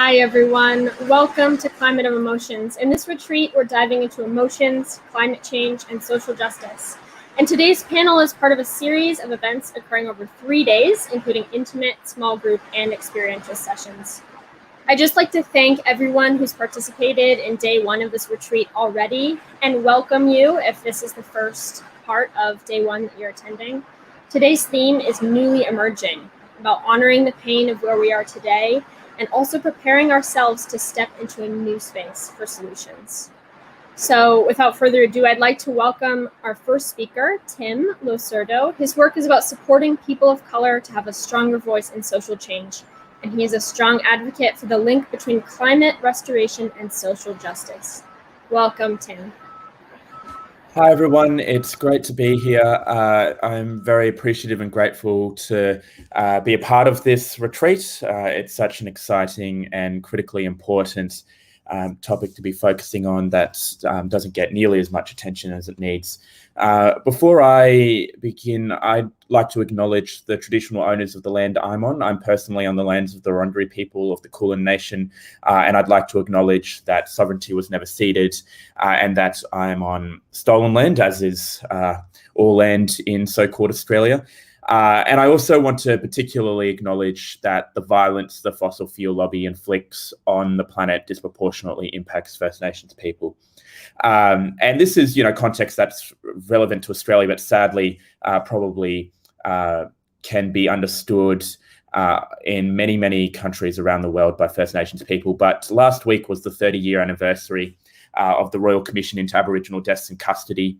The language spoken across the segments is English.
Hi, everyone. Welcome to Climate of Emotions. In this retreat, we're diving into emotions, climate change, and social justice. And today's panel is part of a series of events occurring over 3 days, including intimate, small group, and experiential sessions. I'd just like to thank everyone who's participated in day one of this retreat already, and welcome you if this is the first part of day one that you're attending. Today's theme is newly emerging, about honoring the pain of where we are today, and also preparing ourselves to step into a new space for solutions. So without further ado, I'd like to welcome our first speaker, Tim Surdo. His work is about supporting people of color to have a stronger voice in social change. And he is a strong advocate for the link between climate restoration and social justice. Welcome, Tim. Hi, everyone. It's great to be here. I'm very appreciative and grateful to be a part of this retreat. It's such an exciting and critically important topic to be focusing on that doesn't get nearly as much attention as it needs. Before I begin, I'd like to acknowledge the traditional owners of the land I'm on. I'm personally on the lands of the Wurundjeri people of the Kulin Nation, and I'd like to acknowledge that sovereignty was never ceded and that I'm on stolen land, as is all land in so-called Australia. And I also want to particularly acknowledge that the violence the fossil fuel lobby inflicts on the planet disproportionately impacts First Nations people. And this is, context that's relevant to Australia, but sadly probably can be understood in many, many countries around the world by First Nations people. But last week was the 30-year anniversary of the Royal Commission into Aboriginal Deaths in Custody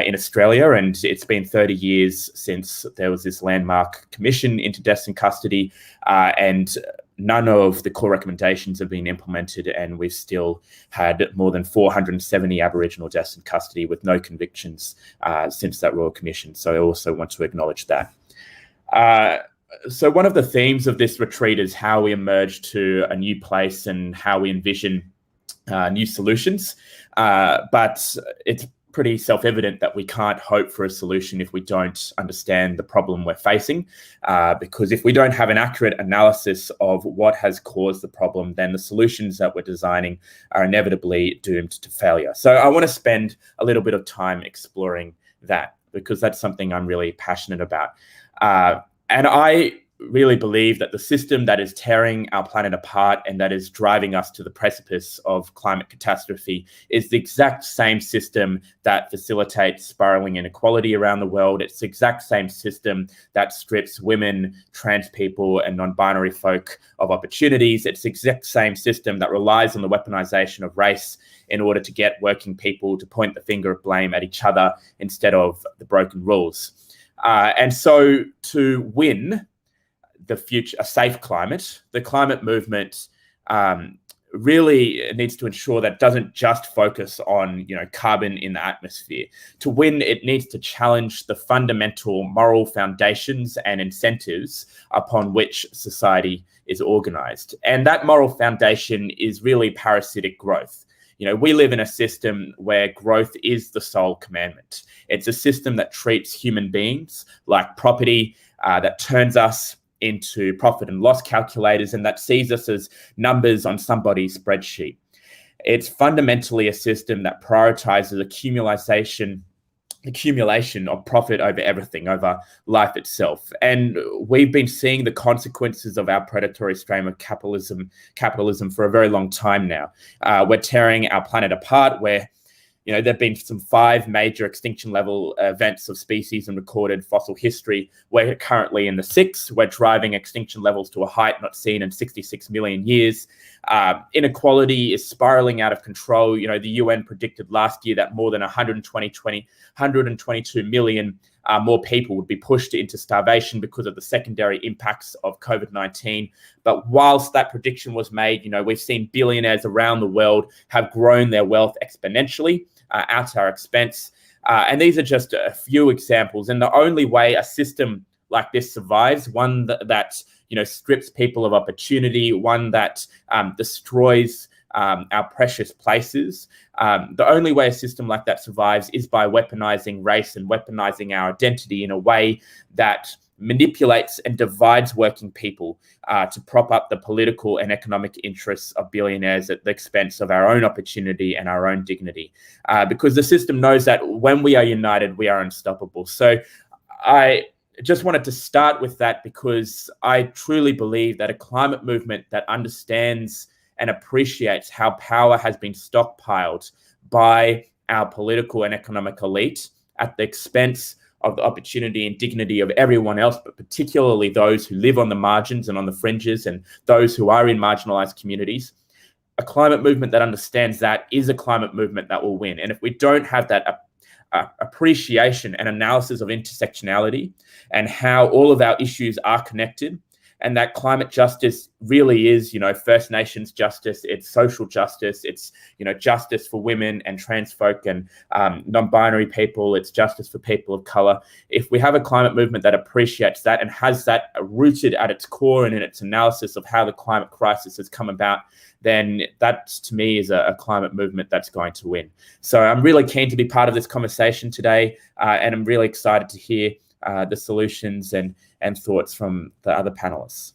in Australia. And it's been 30 years since there was this landmark commission into deaths in custody, and none of the core recommendations have been implemented, and we've still had more than 470 Aboriginal deaths in custody with no convictions since that Royal Commission. So I also want to acknowledge that. So one of the themes of this retreat is how we emerge to a new place and how we envision new solutions, but it's pretty self-evident that we can't hope for a solution if we don't understand the problem we're facing, because if we don't have an accurate analysis of what has caused the problem, then the solutions that we're designing are inevitably doomed to failure. So I want to spend a little bit of time exploring that, because that's something I'm really passionate about. And I really believe that the system that is tearing our planet apart and that is driving us to the precipice of climate catastrophe is the exact same system that facilitates spiraling inequality around the world. It's the exact same system that strips women, trans people, and non-binary folk of opportunities. It's the exact same system that relies on the weaponization of race in order to get working people to point the finger of blame at each other instead of the broken rules. And so to win the future, a safe climate, the climate movement really needs to ensure that it doesn't just focus on, carbon in the atmosphere. To win, it needs to challenge the fundamental moral foundations and incentives upon which society is organized. And that moral foundation is really parasitic growth. We live in a system where growth is the sole commandment. It's a system that treats human beings like property, that turns us into profit and loss calculators, and that sees us as numbers on somebody's spreadsheet. It's fundamentally a system that prioritizes accumulation of profit over everything, over life itself. And we've been seeing the consequences of our predatory strain of capitalism for a very long time now. We're tearing our planet apart, where there have been some 5 major extinction level events of species in recorded fossil history. We're currently in the 6th. We're driving extinction levels to a height not seen in 66 million years. Inequality is spiraling out of control. The UN predicted last year that more than 122 million more people would be pushed into starvation because of the secondary impacts of COVID-19. But whilst that prediction was made, we've seen billionaires around the world have grown their wealth exponentially at our expense. And these are just a few examples. And the only way a system like this survives, one that strips people of opportunity, one that destroys our precious places. The only way a system like that survives is by weaponizing race and weaponizing our identity in a way that manipulates and divides working people to prop up the political and economic interests of billionaires at the expense of our own opportunity and our own dignity. Because the system knows that when we are united, we are unstoppable. So I just wanted to start with that because I truly believe that a climate movement that understands and appreciates how power has been stockpiled by our political and economic elite at the expense of the opportunity and dignity of everyone else, but particularly those who live on the margins and on the fringes and those who are in marginalized communities. A climate movement that understands that is a climate movement that will win. And if we don't have that appreciation and analysis of intersectionality and how all of our issues are connected, and that climate justice really is, First Nations justice, it's social justice, it's, justice for women and trans folk and non-binary people, it's justice for people of color. If we have a climate movement that appreciates that and has that rooted at its core and in its analysis of how the climate crisis has come about, then that, to me, is a climate movement that's going to win. So I'm really keen to be part of this conversation today, and I'm really excited to hear the solutions and thoughts from the other panelists.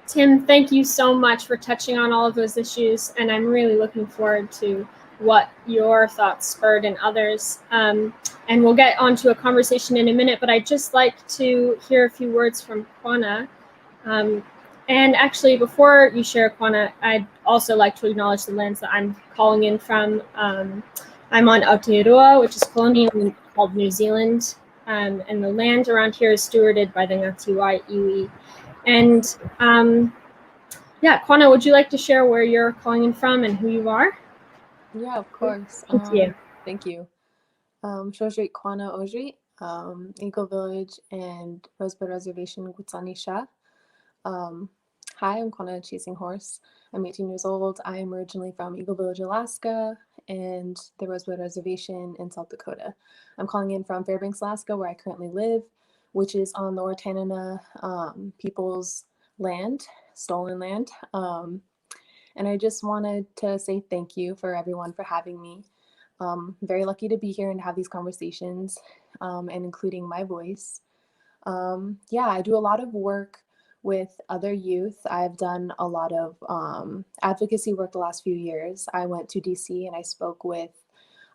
Tim, thank you so much for touching on all of those issues, and I'm really looking forward to what your thoughts spurred in others. And we'll get onto a conversation in a minute, but I'd just like to hear a few words from Quannah. And actually, before you share Quannah, I'd also like to acknowledge the lands that I'm calling in from. I'm on Aotearoa, which is colonially called New Zealand, and the land around here is stewarded by the Ngāti Wai Iwi. And yeah, Quannah, would you like to share where you're calling in from and who you are? Yeah, of course. Thank you. Thank you. Shojrit Quannah Ojrit, Eagle Village and Rosebud Reservation, Gutsanisha. Hi, I'm Quannah Chasinghorse. I'm 18 years old. I am originally from Eagle Village, Alaska, and the Rosebud Reservation in South Dakota. I'm calling in from Fairbanks, Alaska, where I currently live, which is on the Ortanana people's land, stolen land. And I just wanted to say thank you for everyone for having me. Very lucky to be here and have these conversations, and including my voice. Yeah, I do a lot of work with other youth. I've done a lot of advocacy work the last few years. I went to DC and I spoke with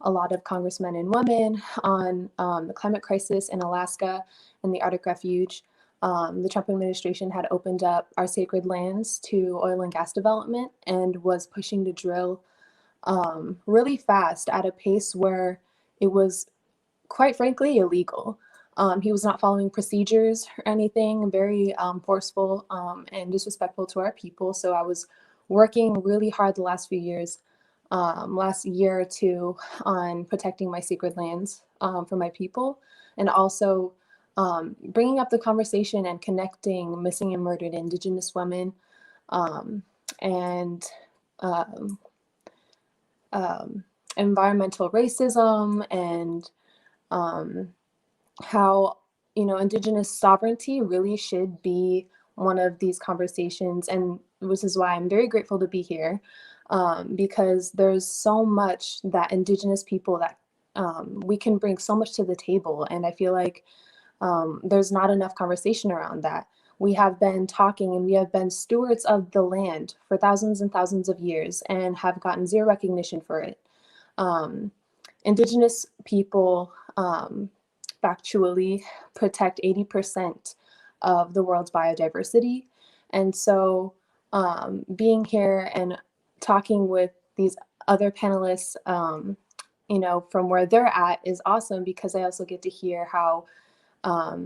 a lot of congressmen and women on the climate crisis in Alaska and the Arctic Refuge. The Trump administration had opened up our sacred lands to oil and gas development and was pushing to drill really fast at a pace where it was, quite frankly, illegal. He was not following procedures or anything, very forceful and disrespectful to our people. So I was working really hard the last few years, last year or two, on protecting my sacred lands for my people, and also bringing up the conversation and connecting missing and murdered Indigenous women and environmental racism and how, Indigenous sovereignty really should be one of these conversations. And this is why I'm very grateful to be here, because there's so much that Indigenous people that we can bring so much to the table. And I feel like there's not enough conversation around that. We have been talking and we have been stewards of the land for thousands and thousands of years and have gotten zero recognition for it. Indigenous people factually protect 80% of the world's biodiversity. And so being here and talking with these other panelists, from where they're at is awesome, because I also get to hear how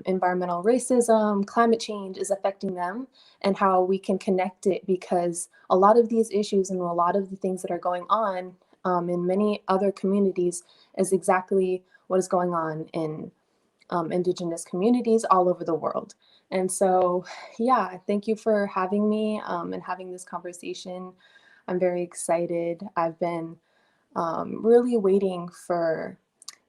environmental racism, climate change is affecting them and how we can connect it, because a lot of these issues and a lot of the things that are going on in many other communities is exactly what is going on in Indigenous communities all over the world. And so, yeah, thank you for having me and having this conversation. I'm very excited. I've been really waiting for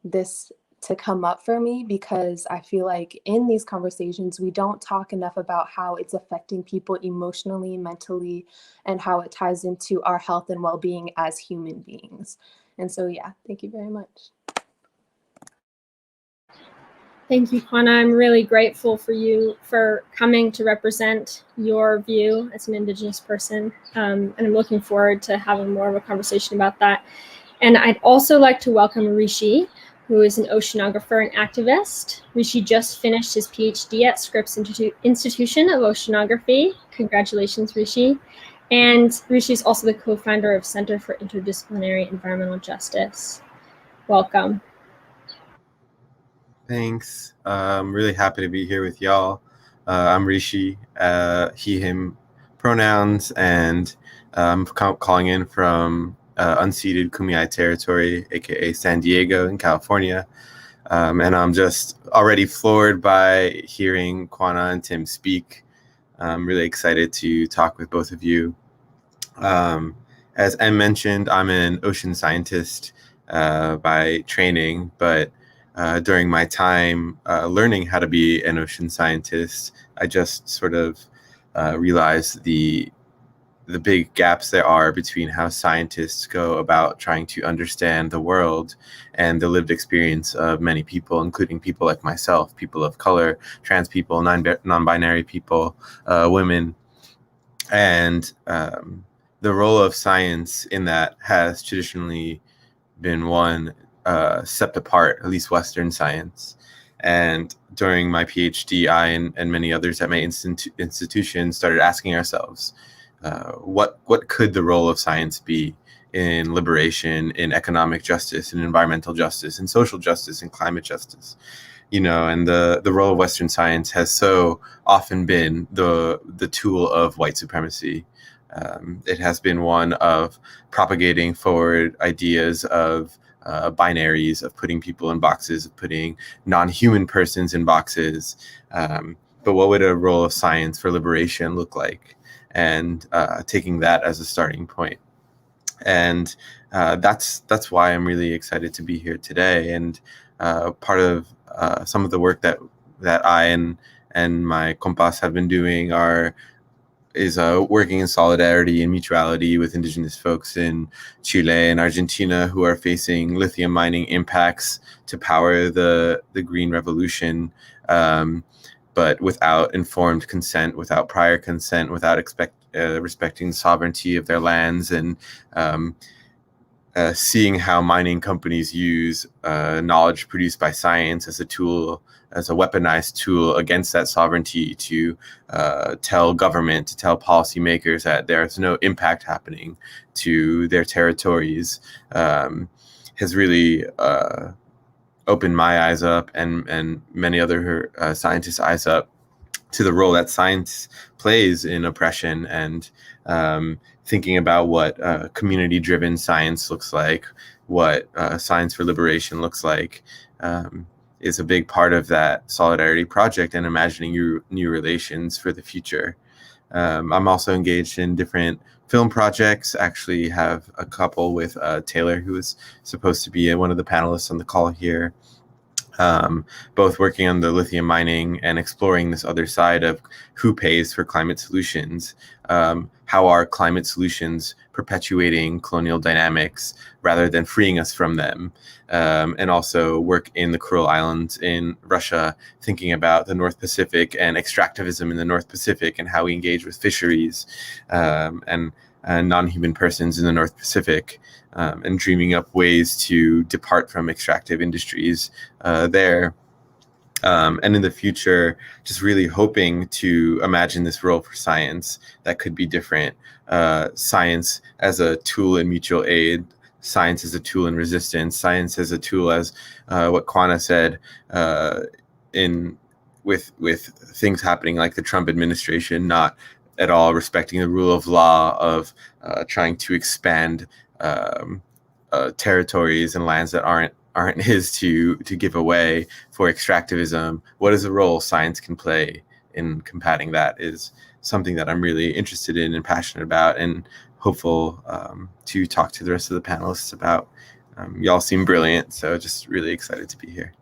this to come up for me, because I feel like in these conversations, we don't talk enough about how it's affecting people emotionally, mentally, and how it ties into our health and well-being as human beings. And so, yeah, thank you very much. Thank you, Quannah. I'm really grateful for you for coming to represent your view as an Indigenous person. And I'm looking forward to having more of a conversation about that. And I'd also like to welcome Rishi, who is an oceanographer and activist. Rishi just finished his PhD at Scripps Institution of Oceanography. Congratulations, Rishi. And Rishi is also the co-founder of Center for Interdisciplinary Environmental Justice. Welcome. Thanks. I'm really happy to be here with y'all. I'm Rishi, he, him pronouns, and I'm calling in from unceded Kumeyaay territory, aka San Diego in California. And I'm just already floored by hearing Quannah and Tim speak. I'm really excited to talk with both of you. As Em mentioned, I'm an ocean scientist by training, but during my time learning how to be an ocean scientist, I just sort of realized the big gaps there are between how scientists go about trying to understand the world and the lived experience of many people, including people like myself, people of color, trans people, non-binary people, women. And the role of science in that has traditionally been one set apart, at least Western science. And during my PhD, I and many others at my institution started asking ourselves, what could the role of science be in liberation, in economic justice, in environmental justice, in social justice, in climate justice? You know, and the role of Western science has so often been the tool of white supremacy. It has been one of propagating forward ideas of binaries, of putting people in boxes, of putting non-human persons in boxes. But what would a role of science for liberation look like? And taking that as a starting point. And that's why I'm really excited to be here today. And part of some of the work that I and my compas have been doing is working in solidarity and mutuality with indigenous folks in Chile and Argentina who are facing lithium mining impacts to power the green revolution, but without informed consent, without prior consent, without respecting the sovereignty of their lands, and seeing how mining companies use knowledge produced by science as a tool, as a weaponized tool against that sovereignty to tell government, to tell policymakers that there's no impact happening to their territories, has really opened my eyes up and many other scientists' eyes up to the role that science plays in oppression, and thinking about what community-driven science looks like, what science for liberation looks like, is a big part of that solidarity project and imagining new relations for the future. I'm also engaged in different film projects. Actually have a couple with Taylor, who is supposed to be one of the panelists on the call here. Both working on the lithium mining and exploring this other side of who pays for climate solutions. How are climate solutions perpetuating colonial dynamics rather than freeing us from them? And also work in the Kuril Islands in Russia, thinking about the North Pacific and extractivism in the North Pacific and how we engage with fisheries and non-human persons in the North Pacific. And dreaming up ways to depart from extractive industries there. And in the future, just really hoping to imagine this role for science that could be different. Science as a tool in mutual aid, science as a tool in resistance, science as a tool as what Quannah said with things happening like the Trump administration, not at all respecting the rule of law, of trying to expand territories and lands that aren't his to give away for extractivism. What is the role science can play in combating that is something that I'm really interested in and passionate about, and hopeful to talk to the rest of the panelists about. Y'all seem brilliant, so just really excited to be here.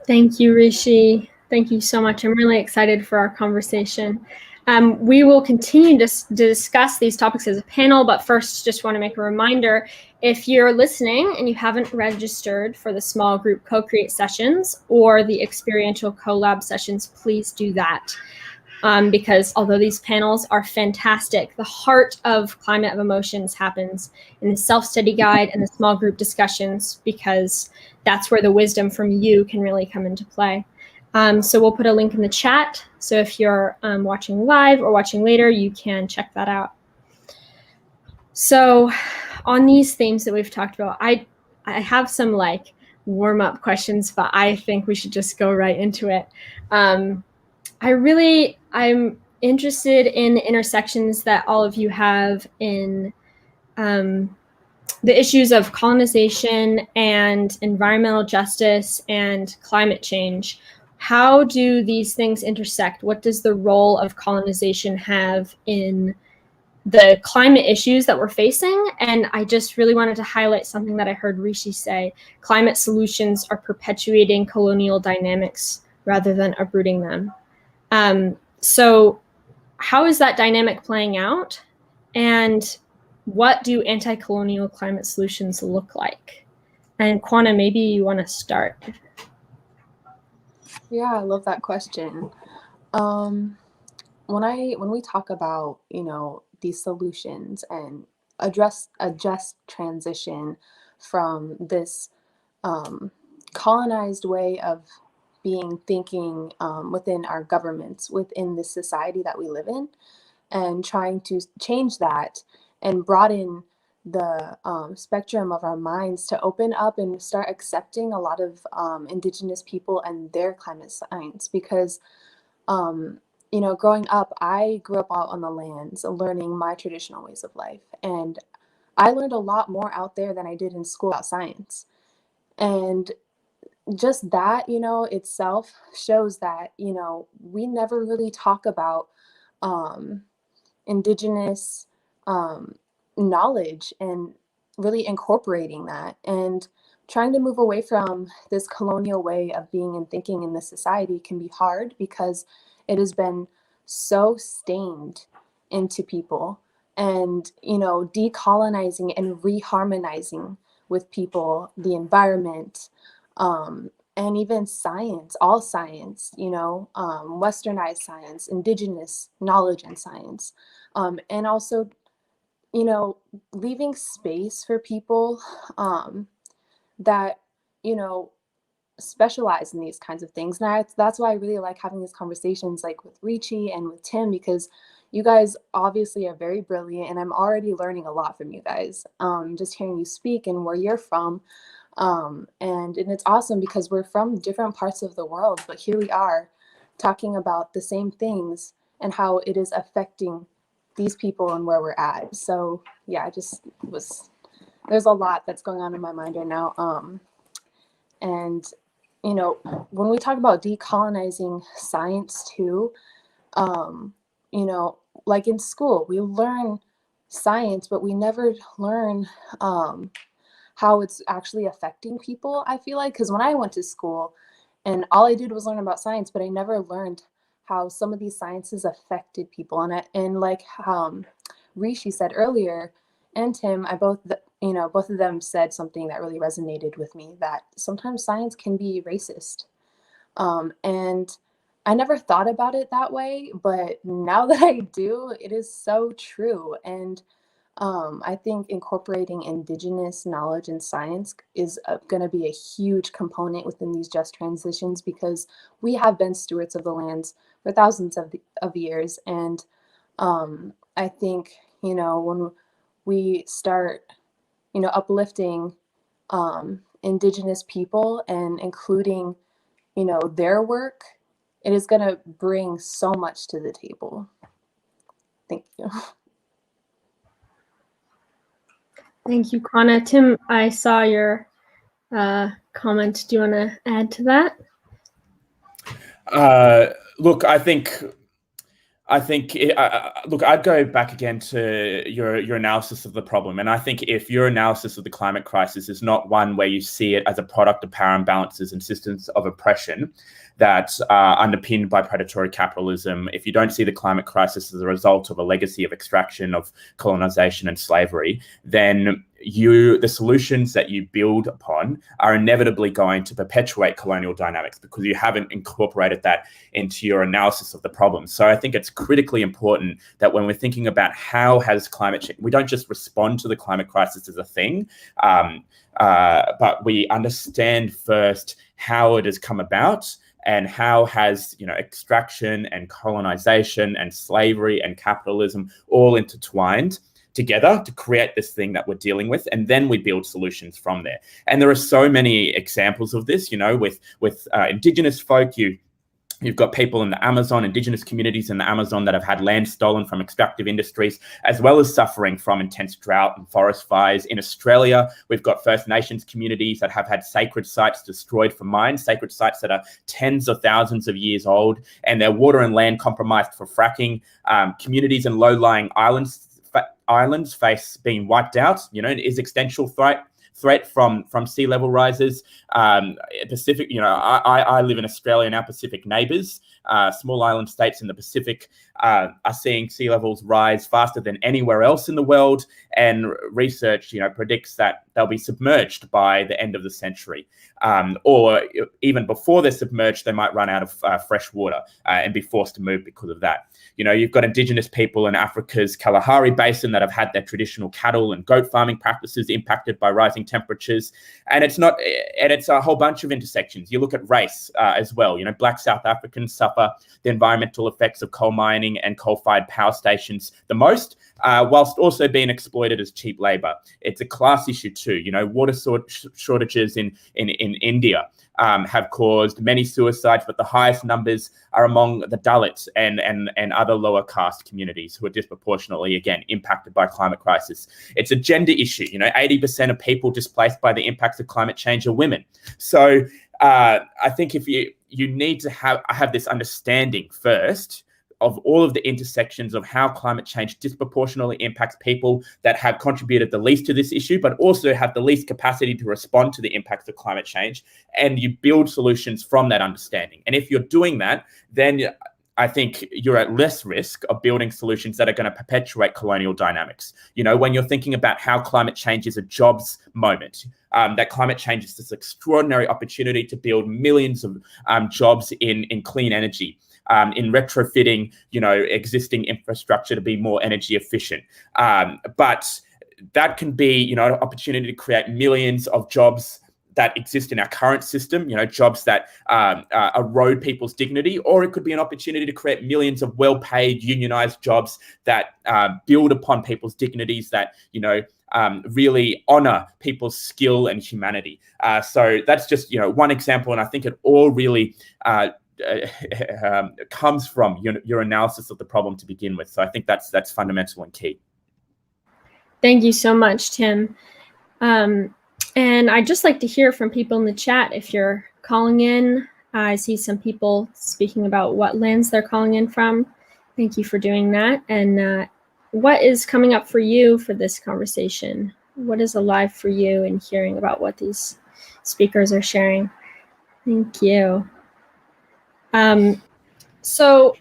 Thank you, Rishi. Thank you so much. I'm really excited for our conversation. We will continue to discuss these topics as a panel, but first just want to make a reminder, if you're listening and you haven't registered for the small group co-create sessions or the experiential collab sessions, please do that. Because although these panels are fantastic, the heart of Climate of Emotions happens in the self-study guide and the small group discussions, because that's where the wisdom from you can really come into play. So we'll put a link in the chat. So if you're watching live or watching later, you can check that out. So on these themes that we've talked about, I have some like warm-up questions, but I think we should just go right into it. I'm interested in the intersections that all of you have in the issues of colonization and environmental justice and climate change. How do these things intersect? What does the role of colonization have in the climate issues that we're facing? And I just really wanted to highlight something that I heard Rishi say. Climate solutions are perpetuating colonial dynamics rather than uprooting them. So how is that dynamic playing out? And what do anti-colonial climate solutions look like? And Quannah, maybe you want to start. Yeah, I love that question. When we talk about, these solutions and a just transition from this colonized way of thinking within our governments, within the society that we live in, and trying to change that and broaden the spectrum of our minds to open up and start accepting a lot of Indigenous people and their climate science. Because growing up, I grew up out on the lands, learning my traditional ways of life, and I learned a lot more out there than I did in school about science. And just that, itself shows that, we never really talk about Indigenous knowledge and really incorporating that and trying to move away from this colonial way of being and thinking in this society can be hard because it has been so stained into people. And, decolonizing and reharmonizing with people, the environment, and even science, all science, westernized science, Indigenous knowledge and science, and also, leaving space for people that, specialize in these kinds of things. And that's why I really like having these conversations like with Rishi and with Tim, because you guys obviously are very brilliant and I'm already learning a lot from you guys, just hearing you speak and where you're from. And it's awesome because we're from different parts of the world, but here we are talking about the same things and how it is affecting these people and where we're at. So yeah, there's a lot that's going on in my mind right now. And when we talk about decolonizing science too, like in school, we learn science, but we never learn how it's actually affecting people, I feel like. Because when I went to school and all I did was learn about science, but I never learned how some of these sciences affected people. And like Rishi said earlier, and Tim, both of them said something that really resonated with me, that sometimes science can be racist. And I never thought about it that way, but now that I do, it is so true. And I think incorporating Indigenous knowledge and science is going to be a huge component within these just transitions, because we have been stewards of the lands for thousands of years. And I think, when we start, uplifting Indigenous people and including, their work, it is going to bring so much to the table. Thank you. Thank you, Quannah. Tim, I saw your comment. Do you want to add to that? Look, I think I think, look, I'd go back again to your analysis of the problem. And I think if your analysis of the climate crisis is not one where you see it as a product of power imbalances and systems of oppression that are underpinned by predatory capitalism, if you don't see the climate crisis as a result of a legacy of extraction, of colonization and slavery, then the solutions that you build upon are inevitably going to perpetuate colonial dynamics because you haven't incorporated that into your analysis of the problem. So I think it's critically important that when we're thinking about how has climate change, we don't just respond to the climate crisis as a thing, but we understand first how it has come about and how has, extraction and colonization and slavery and capitalism all intertwined together to create this thing that we're dealing with, and then we build solutions from there. And there are so many examples of this, with indigenous folk. You've got people in the Amazon, indigenous communities in the Amazon that have had land stolen from extractive industries, as well as suffering from intense drought and forest fires. In Australia, we've got First Nations communities that have had sacred sites destroyed for mines, sacred sites that are tens of thousands of years old, and their water and land compromised for fracking. Communities in low-lying islands face being wiped out, an existential threat from sea level rises. Pacific, I live in Australia, and our Pacific neighbours, small island states in the Pacific, are seeing sea levels rise faster than anywhere else in the world. And research, predicts that they'll be submerged by the end of the century. Or even before they're submerged, they might run out of fresh water and be forced to move because of that. You've got indigenous people in Africa's Kalahari Basin that have had their traditional cattle and goat farming practices impacted by rising temperatures. And it's a whole bunch of intersections. You look at race as well. Black South Africans suffer the environmental effects of coal mining and coal-fired power stations the most, whilst also being exploited as cheap labor. It's a class issue too. Water shortages in India have caused many suicides, but the highest numbers are among the Dalits and other lower caste communities who are disproportionately, again, impacted by climate crisis. It's a gender issue. 80% of people displaced by the impacts of climate change are women. So I think if you need to have this understanding first of all of the intersections of how climate change disproportionately impacts people that have contributed the least to this issue, but also have the least capacity to respond to the impacts of climate change. And you build solutions from that understanding. And if you're doing that, then I think you're at less risk of building solutions that are going to perpetuate colonial dynamics. When you're thinking about how climate change is a jobs moment, that climate change is this extraordinary opportunity to build millions of jobs in clean energy, in retrofitting, existing infrastructure to be more energy efficient. But that can be, an opportunity to create millions of jobs that exist in our current system, jobs that erode people's dignity, or it could be an opportunity to create millions of well-paid unionized jobs that build upon people's dignities, that, really honor people's skill and humanity. So that's just, one example. And I think it all really comes from your analysis of the problem to begin with. So I think that's fundamental and key. Thank you so much, Tim. And I'd just like to hear from people in the chat if you're calling in. I see some people speaking about what lands they're calling in from. Thank you for doing that. And what is coming up for you for this conversation? What is alive for you in hearing about what these speakers are sharing? Thank you. So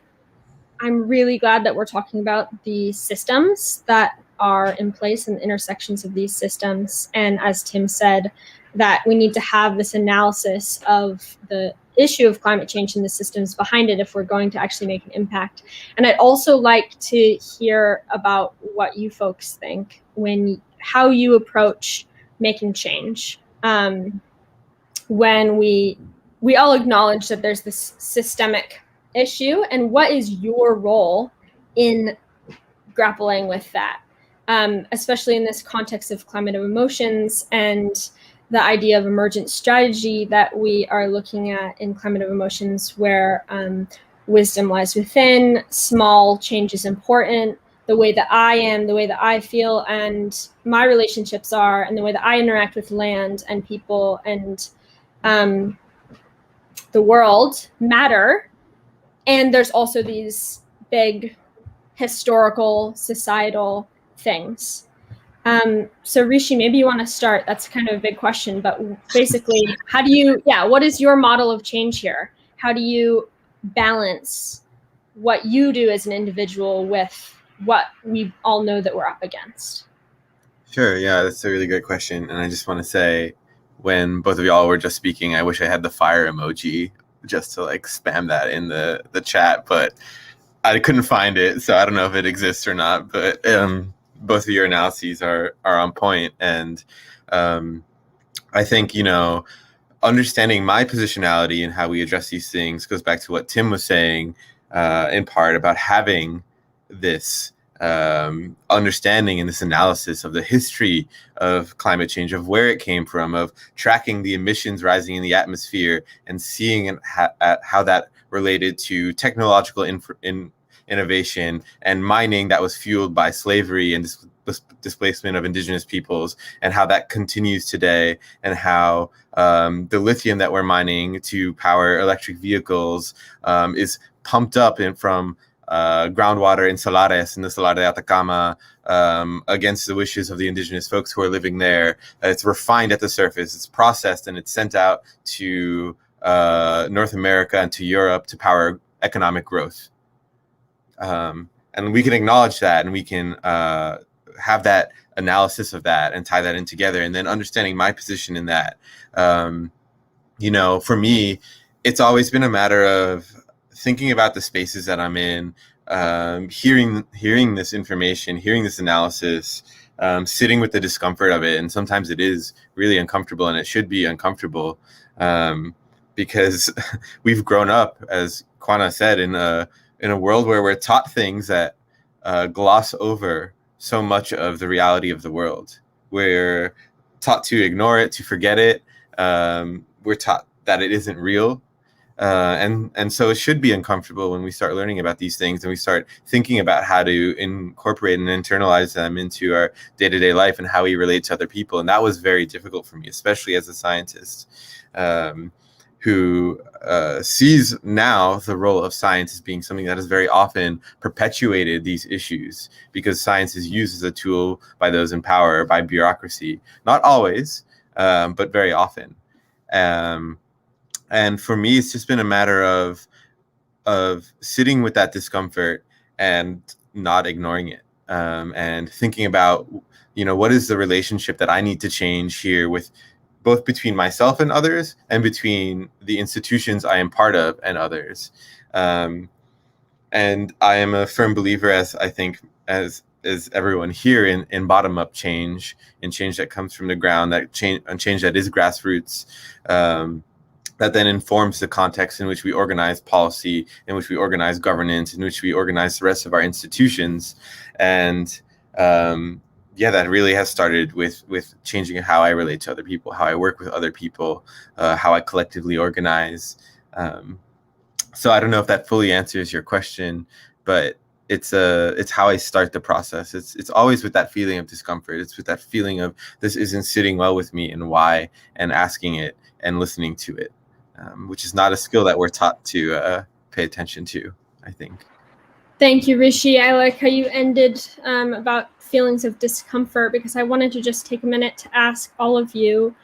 I'm really glad that we're talking about the systems that are in place and the intersections of these systems. And as Tim said, that we need to have this analysis of the issue of climate change and the systems behind it if we're going to actually make an impact. And I'd also like to hear about what you folks think how you approach making change. When we all acknowledge that there's this systemic issue, and what is your role in grappling with that? Especially in this context of climate of emotions and the idea of emergent strategy that we are looking at in climate of emotions, where wisdom lies within, small change is important, the way that I am, the way that I feel and my relationships are, and the way that I interact with land and people and the world matter. And there's also these big historical, societal things. So Rishi, maybe you want to start. That's kind of a big question, but basically, what is your model of change here? How do you balance what you do as an individual with what we all know that we're up against? Sure. Yeah, that's a really good question. And I just want to say, when both of y'all were just speaking, I wish I had the fire emoji just to like spam that in the chat, but I couldn't find it. So I don't know if it exists or not, but both of your analyses are on point. And I think, understanding my positionality and how we address these things goes back to what Tim was saying in part about having this understanding and this analysis of the history of climate change, of where it came from, of tracking the emissions rising in the atmosphere and seeing how that related to technological innovation and mining that was fueled by slavery and displacement of indigenous peoples, and how that continues today, and how the lithium that we're mining to power electric vehicles is pumped up from groundwater in Salares, in the Salar de Atacama, against the wishes of the indigenous folks who are living there. It's refined at the surface, it's processed, and it's sent out to North America and to Europe to power economic growth. And we can acknowledge that, and we can have that analysis of that and tie that in together, and then understanding my position in that. For me, it's always been a matter of thinking about the spaces that I'm in, hearing this information, hearing this analysis, sitting with the discomfort of it. And sometimes it is really uncomfortable, and it should be uncomfortable, because we've grown up, as Quannah said, in a world where we're taught things that gloss over so much of the reality of the world. We're taught to ignore it, to forget it. We're taught that it isn't real. And so it should be uncomfortable when we start learning about these things and we start thinking about how to incorporate and internalize them into our day-to-day life and how we relate to other people. And that was very difficult for me, especially as a scientist who sees now the role of science as being something that has very often perpetuated these issues, because science is used as a tool by those in power, by bureaucracy. Not always, but very often. And for me, it's just been a matter of sitting with that discomfort and not ignoring it, and thinking about, what is the relationship that I need to change here, with both between myself and others, and between the institutions I am part of and others. And I am a firm believer, as I think as everyone here, in bottom-up change, in change that comes from the ground, change that is grassroots, that then informs the context in which we organize policy, in which we organize governance, in which we organize the rest of our institutions. And that really has started with changing how I relate to other people, how I work with other people, how I collectively organize. So I don't know if that fully answers your question, but it's how I start the process. It's always with that feeling of discomfort. It's with that feeling of this isn't sitting well with me, and why, and asking it and listening to it, which is not a skill that we're taught to pay attention to, I think. Thank you, Rishi. I like how you ended about feelings of discomfort, because I wanted to just take a minute to ask all of you,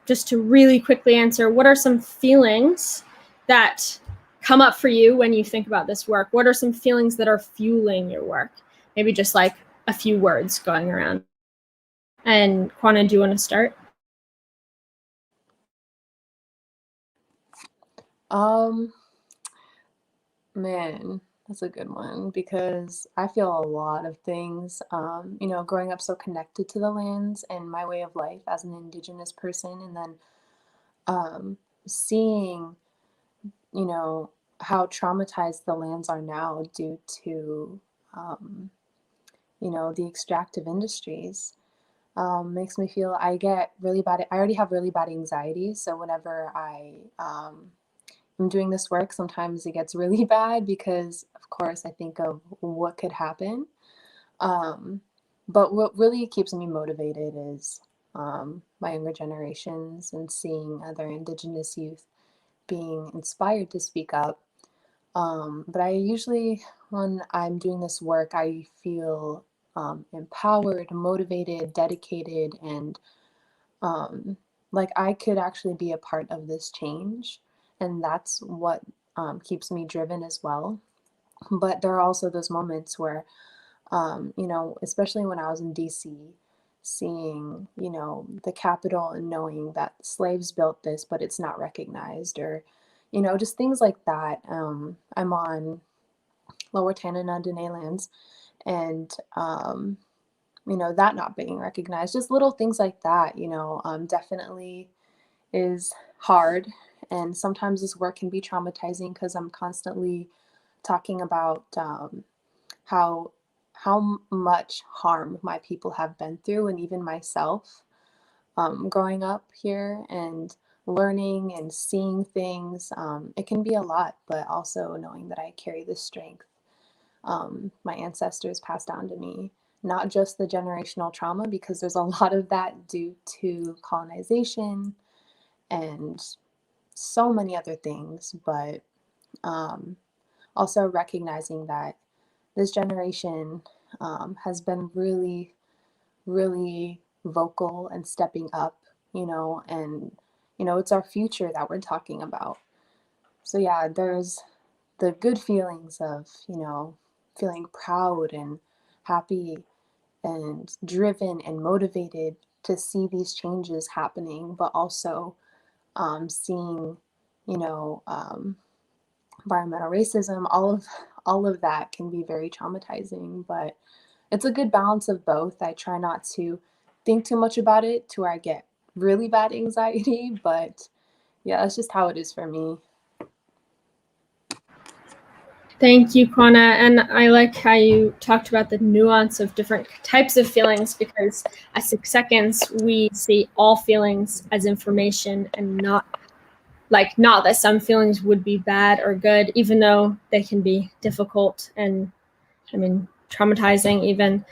just to really quickly answer, what are some feelings that come up for you when you think about this work? What are some feelings that are fueling your work? Maybe just like a few words going around. And Quannah, do you want to start? Man, that's a good one, because I feel a lot of things, growing up so connected to the lands and my way of life as an Indigenous person, and then seeing, how traumatized the lands are now due to, the extractive industries. Makes me feel, I already have really bad anxiety, so whenever I'm doing this work, sometimes it gets really bad, because of course I think of what could happen. But what really keeps me motivated is my younger generations, and seeing other Indigenous youth being inspired to speak up, But I usually, when I'm doing this work, I feel empowered, motivated, dedicated, and like I could actually be a part of this change. And that's what keeps me driven as well. But there are also those moments where, you know, especially when I was in DC, seeing, you know, the Capitol and knowing that slaves built this, but it's not recognized, or, you know, just things like that. I'm on Lower Tanana Dene lands, and, you know, that not being recognized, just little things like that, you know, definitely is hard. And sometimes this work can be traumatizing because I'm constantly talking about how much harm my people have been through, and even myself, growing up here and learning and seeing things. It can be a lot, but also knowing that I carry this strength my ancestors passed down to me, not just the generational trauma, because there's a lot of that due to colonization and so many other things, but also recognizing that this generation has been really, really vocal and stepping up, you know, and, you know, it's our future that we're talking about. So yeah, there's the good feelings of, you know, feeling proud and happy and driven and motivated to see these changes happening, but also seeing, you know, environmental racism, all of that can be very traumatizing, but it's a good balance of both. I try not to think too much about it to where I get really bad anxiety, but yeah, that's just how it is for me. Thank you, Quannah. And I like how you talked about the nuance of different types of feelings, because at 6 seconds, we see all feelings as information, and not that some feelings would be bad or good, even though they can be difficult and, I mean, traumatizing even.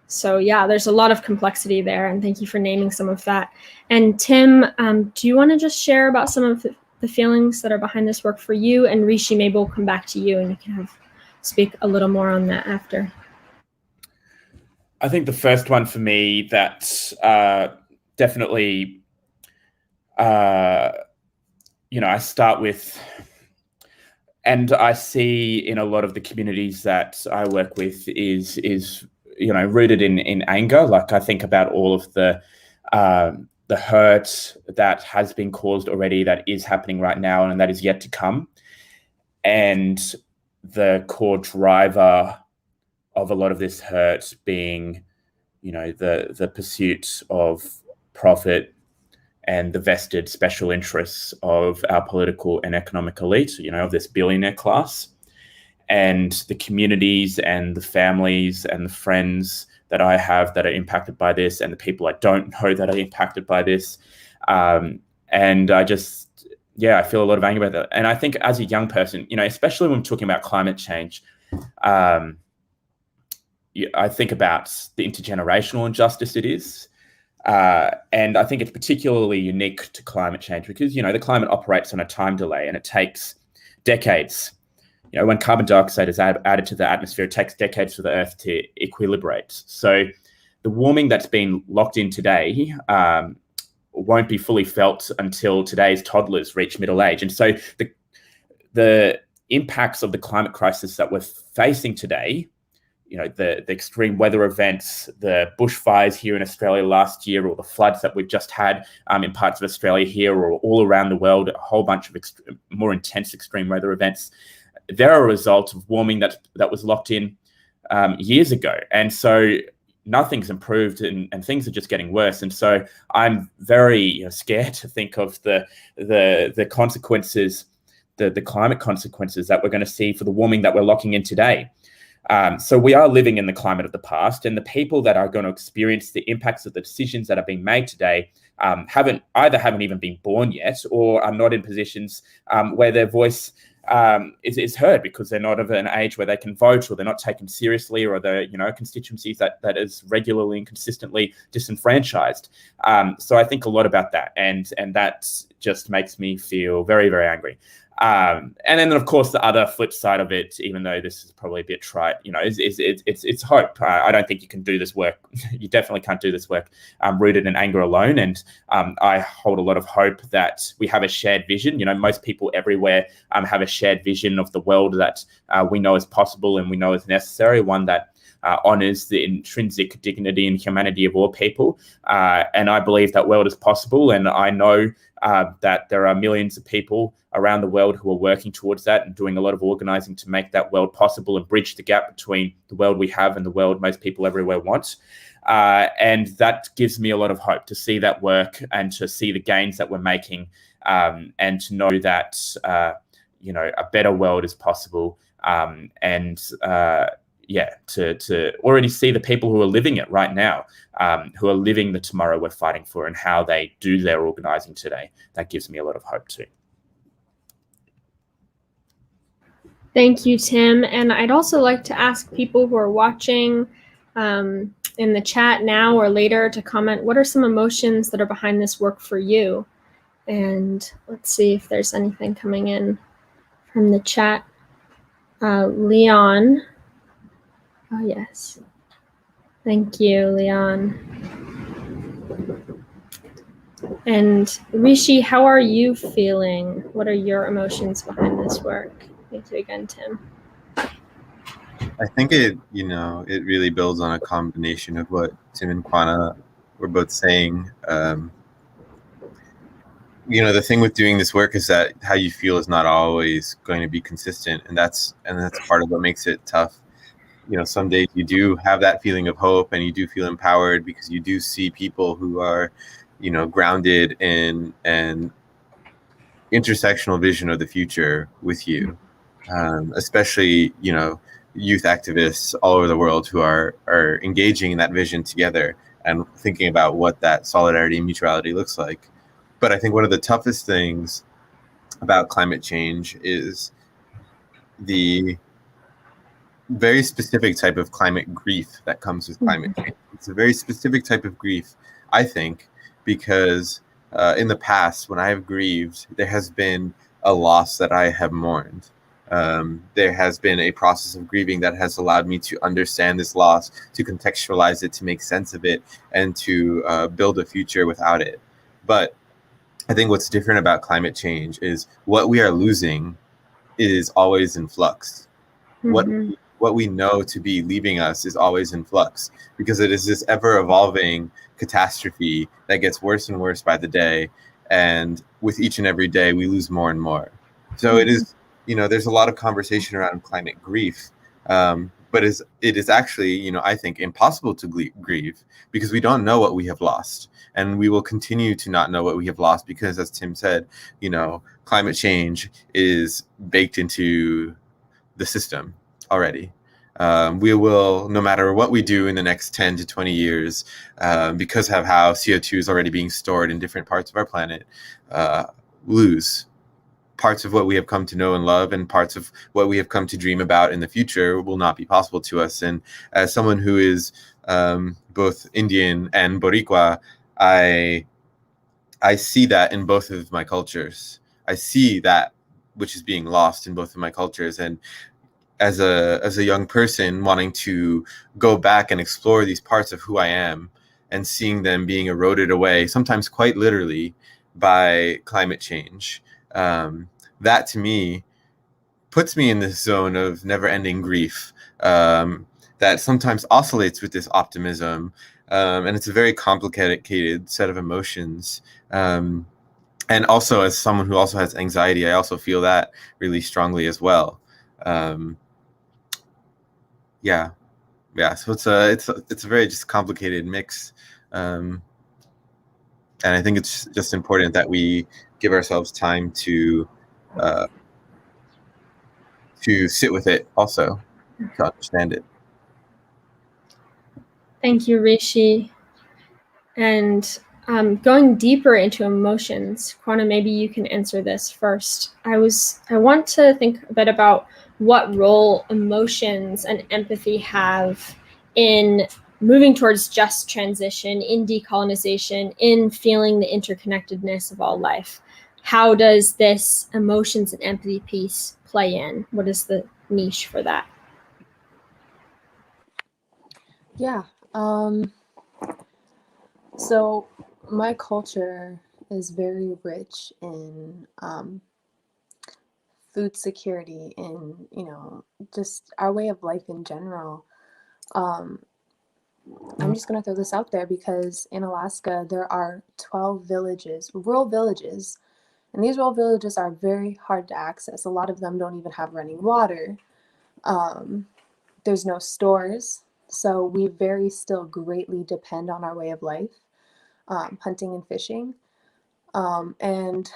So yeah, there's a lot of complexity there, and thank you for naming some of that. And Tim, do you want to just share about some of the feelings that are behind this work for you? And Rishi, maybe we'll come back to you and you can speak a little more on that after. I think the first one for me that definitely, you know, I start with, and I see in a lot of the communities that I work with is you know, rooted in anger. Like I think about all of the hurt that has been caused already, that is happening right now, and that is yet to come. And the core driver of a lot of this hurt being, you know, the pursuit of profit and the vested special interests of our political and economic elite, you know, of this billionaire class. And the communities and the families and the friends that I have that are impacted by this, and the people I don't know that are impacted by this. And I just, yeah, I feel a lot of anger about that. And I think as a young person, you know, especially when we're talking about climate change, I think about the intergenerational injustice it is. And I think it's particularly unique to climate change because, you know, the climate operates on a time delay, and it takes decades. You know, when carbon dioxide is added to the atmosphere, it takes decades for the Earth to equilibrate. So the warming that's been locked in today won't be fully felt until today's toddlers reach middle age. And so the impacts of the climate crisis that we're facing today, you know, the extreme weather events, the bushfires here in Australia last year, or the floods that we've just had in parts of Australia here or all around the world, a whole bunch of more intense extreme weather events, they're a result of warming that was locked in years ago. And so nothing's improved, and things are just getting worse. And so I'm very scared to think of the consequences, the climate consequences that we're going to see for the warming that we're locking in today. So we are living in the climate of the past, and the people that are going to experience the impacts of the decisions that are being made today haven't even been born yet, or are not in positions where their voice is heard, because they're not of an age where they can vote, or they're not taken seriously, or they're, you know, constituencies that is regularly and consistently disenfranchised. So I think a lot about that, and that just makes me feel very, very angry. And then, of course, the other flip side of it, even though this is probably a bit trite, it's hope. I don't think you can do this work. You definitely can't do this work rooted in anger alone. And I hold a lot of hope that we have a shared vision. Most people everywhere have a shared vision of the world that we know is possible and we know is necessary, one that honors the intrinsic dignity and humanity of all people. And I believe that world is possible. And I know that there are millions of people around the world who are working towards that and doing a lot of organizing to make that world possible and bridge the gap between the world we have and the world most people everywhere want. And that gives me a lot of hope to see that work and to see the gains that we're making, and to know that, a better world is possible. To already see the people who are living it right now, who are living the tomorrow we're fighting for, and how they do their organizing today. That gives me a lot of hope too. Thank you, Tim. And I'd also like to ask people who are watching in the chat now or later to comment, what are some emotions that are behind this work for you? And let's see if there's anything coming in from the chat. Leon. Oh, yes. Thank you, Leon. And Rishi, how are you feeling? What are your emotions behind this work? Thank you again, Tim. I think it really builds on a combination of what Tim and Quannah were both saying. The thing with doing this work is that how you feel is not always going to be consistent, and that's part of what makes it tough. Some days you do have that feeling of hope and you do feel empowered because you do see people who are, grounded in an intersectional vision of the future with you, especially, youth activists all over the world who are engaging in that vision together and thinking about what that solidarity and mutuality looks like. But I think one of the toughest things about climate change is the very specific type of climate grief that comes with climate change. It's a very specific type of grief, I think, because in the past, when I have grieved, there has been a loss that I have mourned. There has been a process of grieving that has allowed me to understand this loss, to contextualize it, to make sense of it, and to build a future without it. But I think what's different about climate change is what we are losing is always in flux. What we know to be leaving us is always in flux, because it is this ever-evolving catastrophe that gets worse and worse by the day, and with each and every day we lose more and more. So it is, there's a lot of conversation around climate grief, but it is actually, I think, impossible to grieve because we don't know what we have lost, and we will continue to not know what we have lost because, as Tim said, climate change is baked into the system already. We will, no matter what we do in the next 10 to 20 years, because of how CO2 is already being stored in different parts of our planet, lose parts of what we have come to know and love, and parts of what we have come to dream about in the future will not be possible to us. And as someone who is both Indian and Boricua, I see that in both of my cultures. I see that which is being lost in both of my cultures. And as a young person wanting to go back and explore these parts of who I am and seeing them being eroded away, sometimes quite literally, by climate change, that to me puts me in this zone of never-ending grief that sometimes oscillates with this optimism. And it's a very complicated set of emotions. And also, as someone who also has anxiety, I also feel that really strongly as well. So it's a very just complicated mix, and I think it's just important that we give ourselves time to sit with it, also to understand it. Thank you, Rishi. And going deeper into emotions, Quannah, maybe you can answer this first. I want to think a bit about what role emotions and empathy have in moving towards just transition, in decolonization, in feeling the interconnectedness of all life. how does this emotions and empathy piece play in? What is the niche for that? Yeah. So my culture is very rich in food security and, just our way of life in general. I'm just going to throw this out there because in Alaska, there are 12 villages, rural villages, and these rural villages are very hard to access. A lot of them don't even have running water. There's no stores, so we very still greatly depend on our way of life, hunting and fishing. And,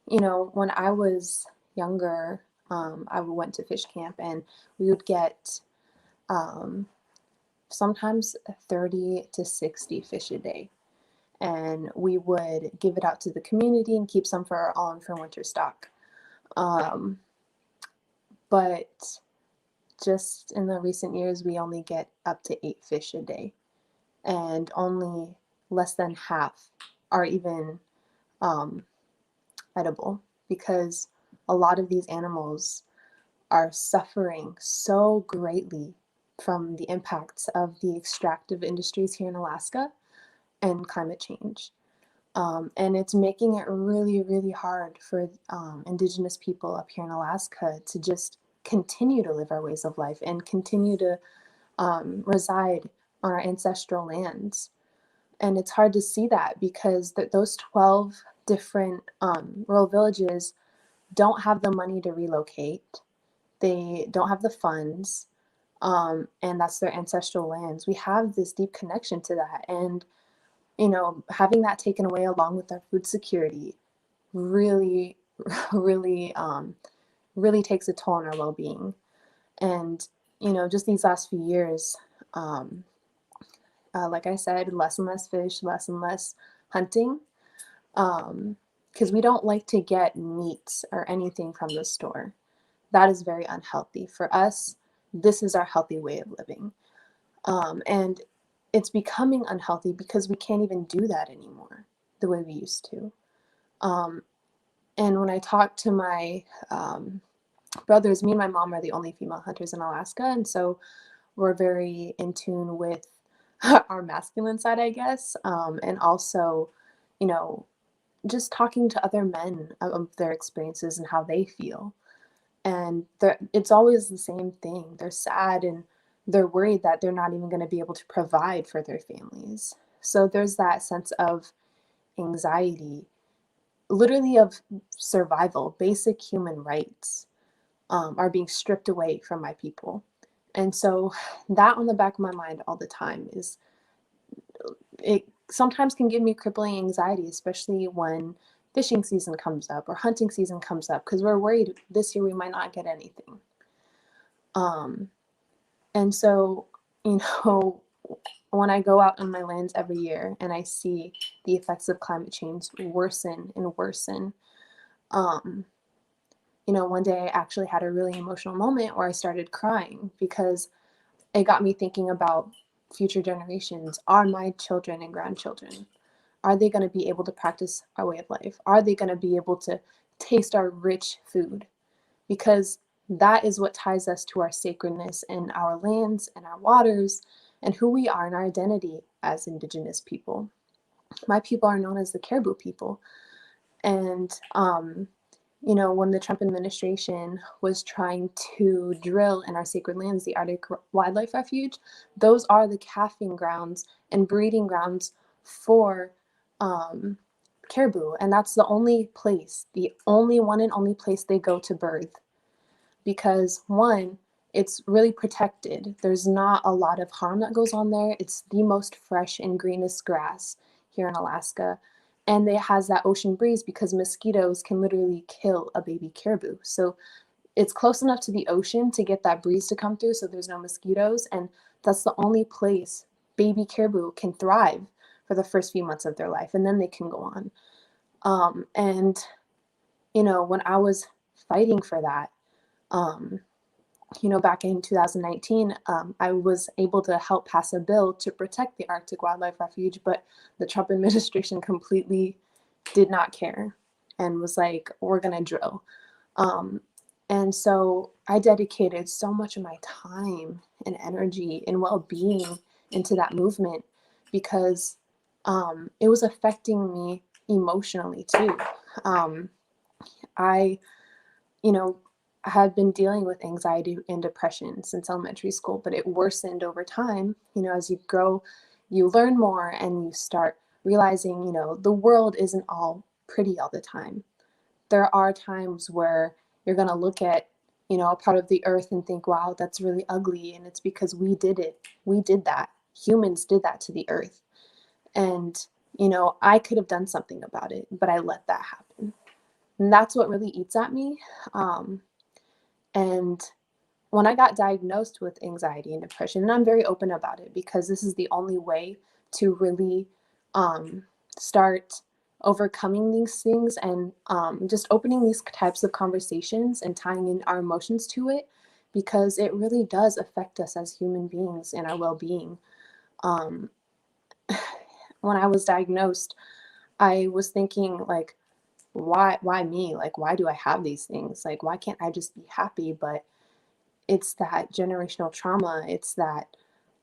when I was younger, I went to fish camp and we would get sometimes 30 to 60 fish a day. And we would give it out to the community and keep some for our own for winter stock. But just in the recent years, we only get up to 8 fish a day. And only less than half are even edible, because a lot of these animals are suffering so greatly from the impacts of the extractive industries here in Alaska and climate change. And it's making it really, really hard for Indigenous people up here in Alaska to just continue to live our ways of life and continue to reside on our ancestral lands. And it's hard to see that because those 12 different rural villages don't have the money to relocate. They don't have the funds, and that's their ancestral lands. We have this deep connection to that. And, having that taken away along with our food security really, really, really takes a toll on our well-being. And, just these last few years, like I said, less and less fish, less and less hunting, because we don't like to get meat or anything from the store. That is very unhealthy. For us, this is our healthy way of living. And it's becoming unhealthy because we can't even do that anymore the way we used to. And when I talk to my brothers, me and my mom are the only female hunters in Alaska. And so we're very in tune with our masculine side, I guess. And also, just talking to other men of their experiences and how they feel. And it's always the same thing. They're sad and they're worried that they're not even going to be able to provide for their families. So there's that sense of anxiety, literally of survival. Basic human rights are being stripped away from my people. And so that on the back of my mind all the time it sometimes can give me crippling anxiety, especially when fishing season comes up or hunting season comes up, because we're worried this year we might not get anything. And so, when I go out on my lands every year and I see the effects of climate change worsen and worsen, one day I actually had a really emotional moment where I started crying because it got me thinking about future generations. Are my children and grandchildren, are they going to be able to practice our way of life? Are they going to be able to taste our rich food? Because that is what ties us to our sacredness and our lands and our waters and who we are and our identity as Indigenous people. My people are known as the Caribou people. And, when the Trump administration was trying to drill in our sacred lands, the Arctic Wildlife Refuge, those are the calving grounds and breeding grounds for caribou. And that's the only place, the only one and only place they go to birth. Because one, it's really protected. There's not a lot of harm that goes on there. It's the most fresh and greenest grass here in Alaska. And it has that ocean breeze because mosquitoes can literally kill a baby caribou. So it's close enough to the ocean to get that breeze to come through, so there's no mosquitoes. And that's the only place baby caribou can thrive for the first few months of their life. And then they can go on. When I was fighting for that, back in 2019, I was able to help pass a bill to protect the Arctic Wildlife Refuge, but the Trump administration completely did not care. and was like, we're gonna drill. And so I dedicated so much of my time and energy and well-being into that movement because it was affecting me emotionally too. I, you know, had been dealing with anxiety and depression since elementary school, but it worsened over time. You know, as you grow, you learn more and you start realizing, you know, the world isn't all pretty all the time. There are times where you're going to look at, you know, a part of the earth and think, wow, that's really ugly. And it's because we did it. We did that. Humans did that to the earth. And, you know, I could have done something about it, but I let that happen. And that's what really eats at me. And when I got diagnosed with anxiety and depression, and I'm very open about it because this is the only way to really start overcoming these things and just opening these types of conversations and tying in our emotions to it, because it really does affect us as human beings and our well-being. When I was diagnosed, I was thinking like, why me? Like, why do I have these things? Like, why can't I just be happy? But it's that generational trauma. It's that,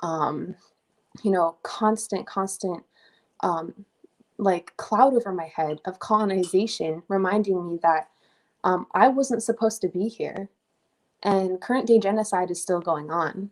you know, constant, like cloud over my head of colonization, reminding me that I wasn't supposed to be here. And current day genocide is still going on.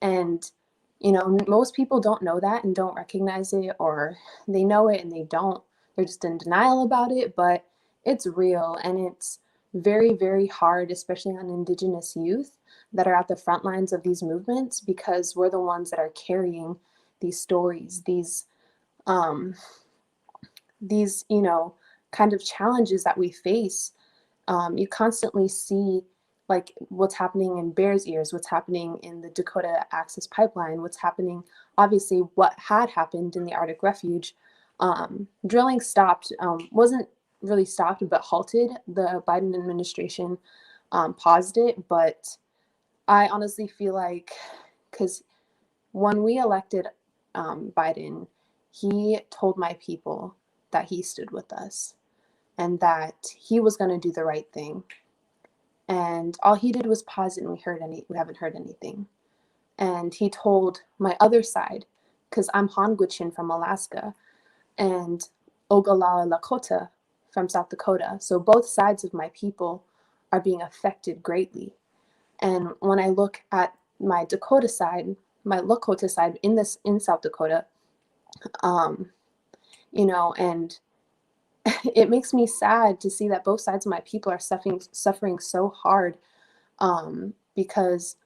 And, you know, most people don't know that and don't recognize it, or they know it and they don't. They're just in denial about it, but it's real and it's very, very hard, especially on Indigenous youth that are at the front lines of these movements, because we're the ones that are carrying these stories, these, you know, kind of challenges that we face. You constantly see like what's happening in Bears Ears, what's happening in the Dakota Access Pipeline, what's happening, obviously what had happened in the Arctic Refuge. Drilling stopped, wasn't really stopped, but halted. The Biden administration paused it, but I honestly feel like, because when we elected Biden, he told my people that he stood with us and that he was going to do the right thing. And all he did was pause it, and we haven't heard anything. And he told my other side, because I'm Hongwichin from Alaska and Ogallala Lakota from South Dakota. So both sides of my people are being affected greatly. And when I look at my Dakota side, my Lakota side in South Dakota, you know, and it makes me sad to see that both sides of my people are suffering so hard, because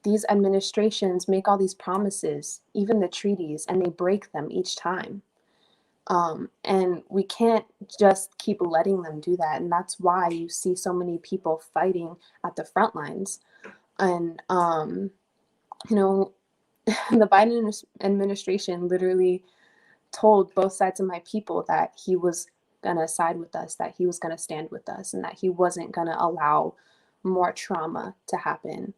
these administrations make all these promises, even the treaties, and they break them each time. And we can't just keep letting them do that. And that's why you see so many people fighting at the front lines. And, you know, the Biden administration literally told both sides of my people that he was going to side with us, that he was going to stand with us, and that he wasn't going to allow more trauma to happen.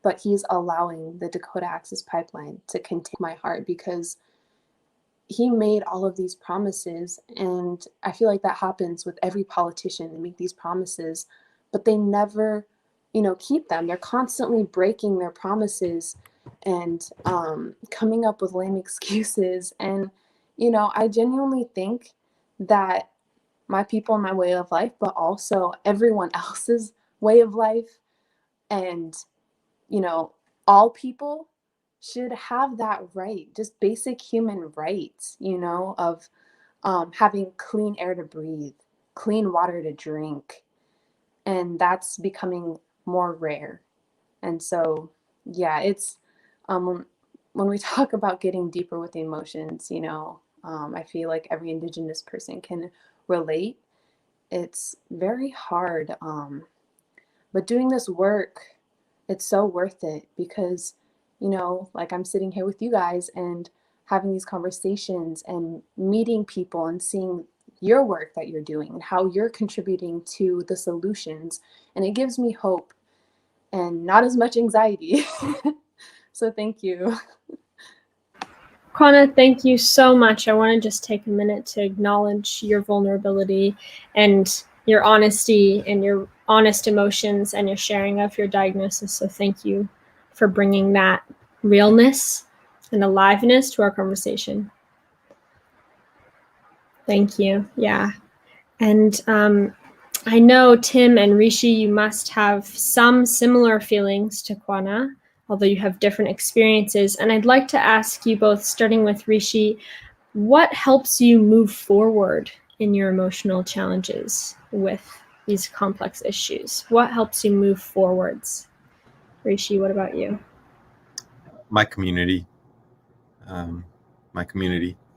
But he's allowing the Dakota Access Pipeline to continue my heart, because he made all of these promises. And I feel like that happens with every politician. They make these promises, but they never, you know, keep them. They're constantly breaking their promises and coming up with lame excuses. And, you know, I genuinely think that my people and my way of life, but also everyone else's way of life, and, you know, all people should have that right, just basic human rights, you know, of having clean air to breathe, clean water to drink. And that's becoming more rare. And so, yeah, it's when we talk about getting deeper with the emotions, you know, I feel like every Indigenous person can relate. It's very hard, but doing this work, it's so worth it, because, you know, like I'm sitting here with you guys and having these conversations and meeting people and seeing your work that you're doing and how you're contributing to the solutions. And it gives me hope and not as much anxiety. So thank you. Quannah, thank you so much. I want to just take a minute to acknowledge your vulnerability and your honesty and your honest emotions and your sharing of your diagnosis. So thank you for bringing that realness and aliveness to our conversation. Thank you. Yeah. And I know, Tim and Rishi, you must have some similar feelings to Quannah, although you have different experiences. And I'd like to ask you both, starting with Rishi, what helps you move forward in your emotional challenges with these complex issues? What helps you move forwards? Rishi, what about you? My community.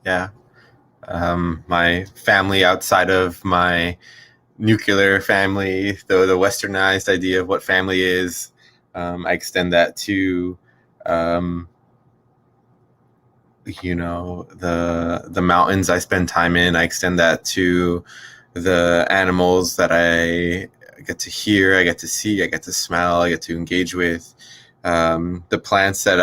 Yeah. My family outside of my nuclear family, the westernized idea of what family is. I extend that to, the mountains I spend time in. I extend that to the animals that I get to hear, I get to see, I get to smell, I get to engage with. The plants that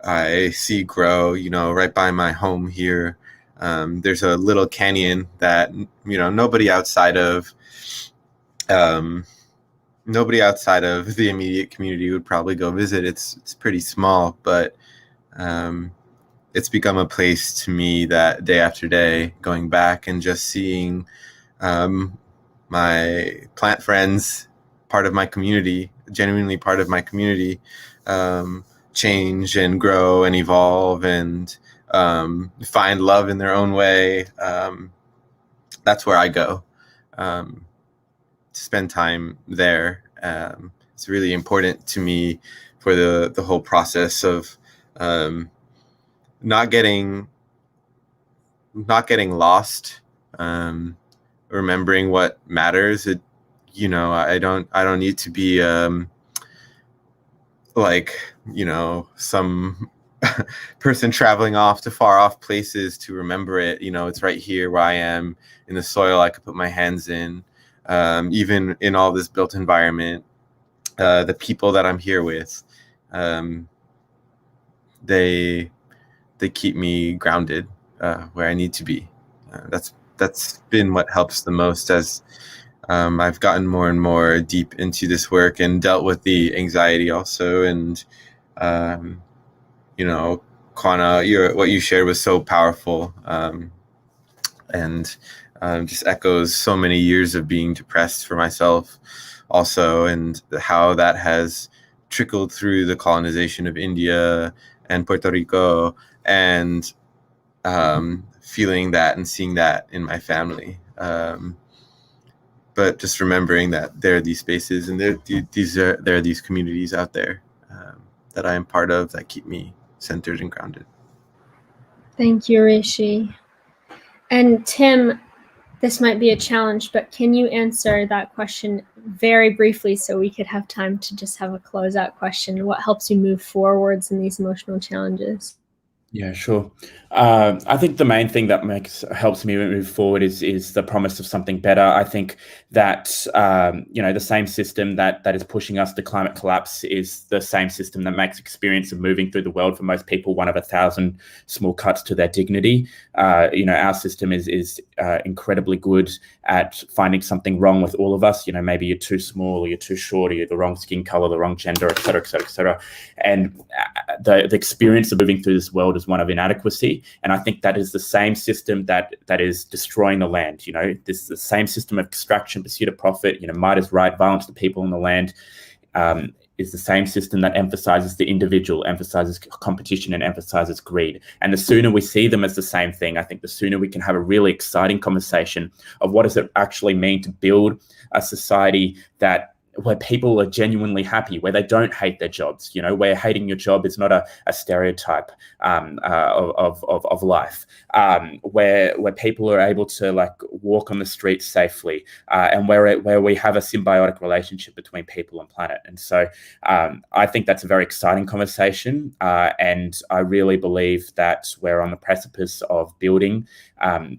I see grow, right by my home here. There's a little canyon that nobody outside of the immediate community would probably go visit. It's pretty small, but it's become a place to me that day after day, going back and just seeing my plant friends, part of my community, genuinely part of my community, change and grow and evolve and find love in their own way. That's where I go to spend time there. It's really important to me for the whole process of not getting lost, remembering what matters. I don't need to be some person traveling off to far off places to remember it. It's right here where I am in the soil I could put my hands in, even in all this built environment. The people that I'm here with, they keep me grounded where I need to be. That's been what helps the most as I've gotten more and more deep into this work and dealt with the anxiety also. And Quannah, what you shared was so powerful, and just echoes so many years of being depressed for myself also, and how that has trickled through the colonization of India and Puerto Rico, and feeling that and seeing that in my family. But just remembering that there are these spaces and there are these communities out there that I am part of that keep me centered and grounded. Thank you, Rishi. And Tim, this might be a challenge, but can you answer that question very briefly so we could have time to just have a closeout question? What helps you move forwards in these emotional challenges? Yeah, sure. I think the main thing that helps me move forward is the promise of something better. I think that the same system that is pushing us to climate collapse is the same system that makes experience of moving through the world for most people one of 1,000 small cuts to their dignity. Our system is incredibly good at finding something wrong with all of us. Maybe you're too small or you're too short or you're the wrong skin color, the wrong gender, et cetera, et cetera, et cetera. And the experience of moving through this world is one of inadequacy. And I think that is the same system that is destroying the land. This is the same system of extraction, pursuit of profit, might is right, violence to people in the land, is the same system that emphasizes the individual, emphasizes competition, and emphasizes greed. And the sooner we see them as the same thing, I think the sooner we can have a really exciting conversation of what does it actually mean to build a society where people are genuinely happy, where they don't hate their jobs, where hating your job is not a stereotype of life, where people are able to walk on the streets safely, and where we have a symbiotic relationship between people and planet. And so I think that's a very exciting conversation, and I really believe that we're on the precipice of building a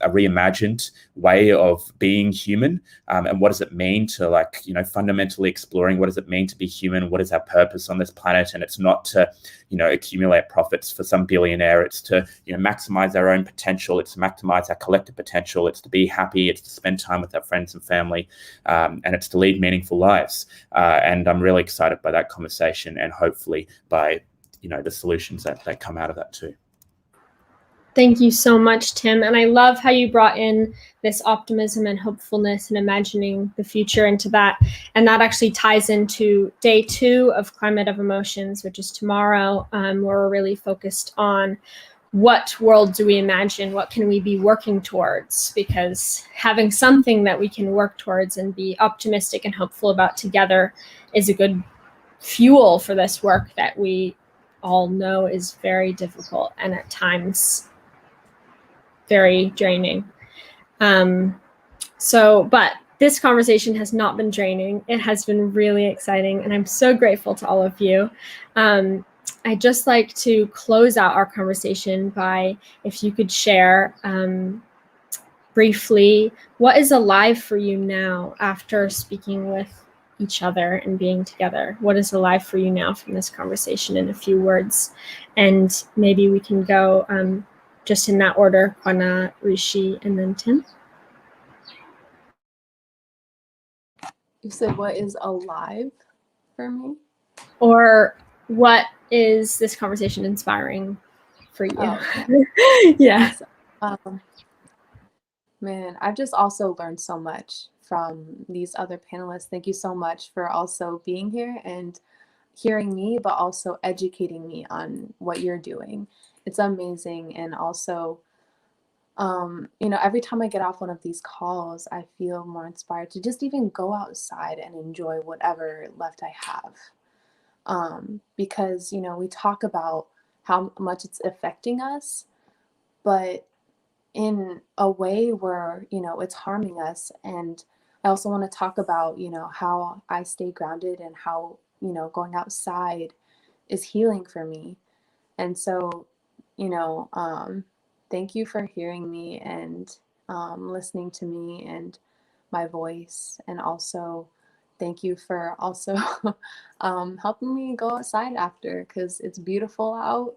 reimagined way of being human, and what does it mean to, like, you know, fundamentally exploring what does it mean to be human, what is our purpose on this planet. And it's not to, you know, accumulate profits for some billionaire. It's to, you know, maximize our own potential. It's to maximize our collective potential. It's to be happy. It's to spend time with our friends and family, and it's to lead meaningful lives. And I'm really excited by that conversation, and hopefully by, you know, the solutions that come out of that too. Thank you so much, Tim. And I love how you brought in this optimism and hopefulness and imagining the future into that. And that actually ties into day 2 of Climate of Emotions, which is tomorrow, where we're really focused on what world do we imagine? What can we be working towards? Because having something that we can work towards and be optimistic and hopeful about together is a good fuel for this work that we all know is very difficult and at times very draining. But this conversation has not been draining. It has been really exciting, and I'm so grateful to all of you. I'd just like to close out our conversation by, if you could share briefly, what is alive for you now after speaking with each other and being together? What is alive for you now from this conversation in a few words? And maybe we can go just in that order: Quannah, Rishi, and then Tim. You said what is alive for me? Or what is this conversation inspiring for you? Oh. Yeah. Man, I've just also learned so much from these other panelists. Thank you so much for also being here and hearing me, but also educating me on what you're doing. It's amazing. And also, you know, every time I get off one of these calls, I feel more inspired to just even go outside and enjoy whatever left I have. Because, you know, we talk about how much it's affecting us, but in a way where, you know, it's harming us. And I also want to talk about, you know, how I stay grounded and how, you know, going outside is healing for me. And so, you know, thank you for hearing me and listening to me and my voice. And also thank you for also helping me go outside after, because it's beautiful out,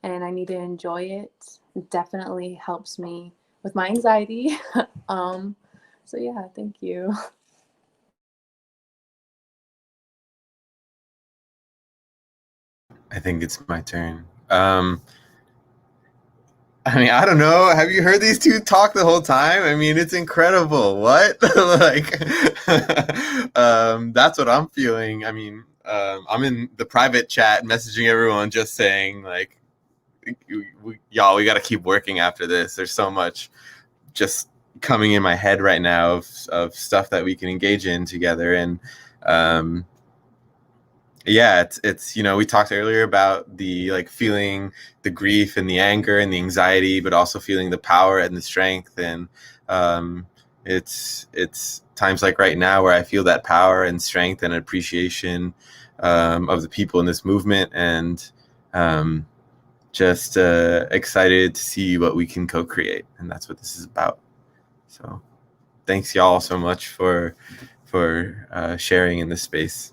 and I need to enjoy it. It definitely helps me with my anxiety. So yeah, thank you. I think it's my turn. I mean, I don't know. Have you heard these two talk the whole time? I mean, it's incredible. What? Like, that's what I'm feeling. I mean, I'm in the private chat messaging everyone, just saying, like, y'all, we got to keep working after this. There's so much just coming in my head right now of stuff that we can engage in together. And yeah, it's you know, we talked earlier about the, like, feeling the grief and the anger and the anxiety, but also feeling the power and the strength. And it's times like right now where I feel that power and strength and appreciation of the people in this movement, and just excited to see what we can co-create. And that's what this is about. So thanks y'all so much for sharing in this space.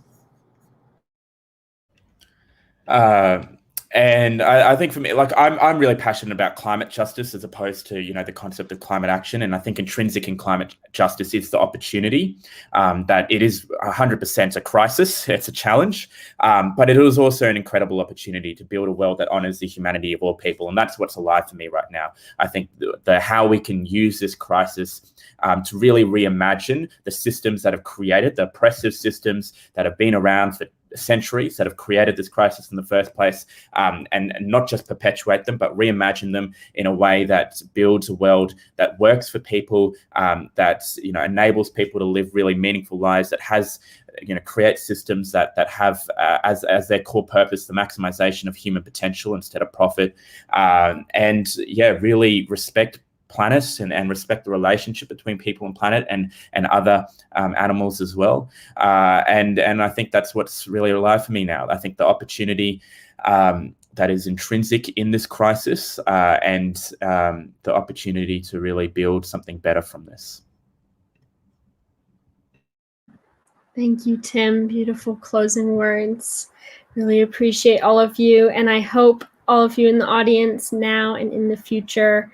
And I think for me, like, I'm really passionate about climate justice as opposed to, you know, the concept of climate action. And I think intrinsic in climate justice is the opportunity, that it is 100% a crisis. It's a challenge, but it is also an incredible opportunity to build a world that honors the humanity of all people. And that's what's alive for me right now. I think the how we can use this crisis to really reimagine the systems that have created, the oppressive systems that have been around for centuries, that have created this crisis in the first place, and not just perpetuate them, but reimagine them in a way that builds a world that works for people, that, you know, enables people to live really meaningful lives, that has, you know, create systems that have as their core purpose the maximization of human potential instead of profit, and yeah, really respect planet and respect the relationship between people and planet and other animals as well. And I think that's what's really alive for me now. I think the opportunity that is intrinsic in this crisis and the opportunity to really build something better from this. Thank you, Tim. Beautiful closing words. Really appreciate all of you. And I hope all of you in the audience now and in the future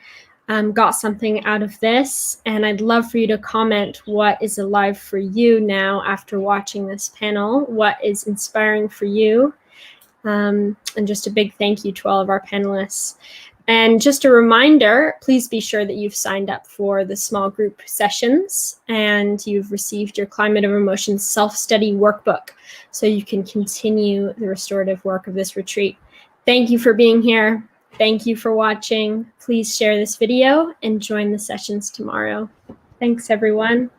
got something out of this. And I'd love for you to comment what is alive for you now after watching this panel, what is inspiring for you. And just a big thank you to all of our panelists. And just a reminder, please be sure that you've signed up for the small group sessions and you've received your Climate of Emotions self-study workbook so you can continue the restorative work of this retreat. Thank you for being here. Thank you for watching. Please share this video and join the sessions tomorrow. Thanks, everyone.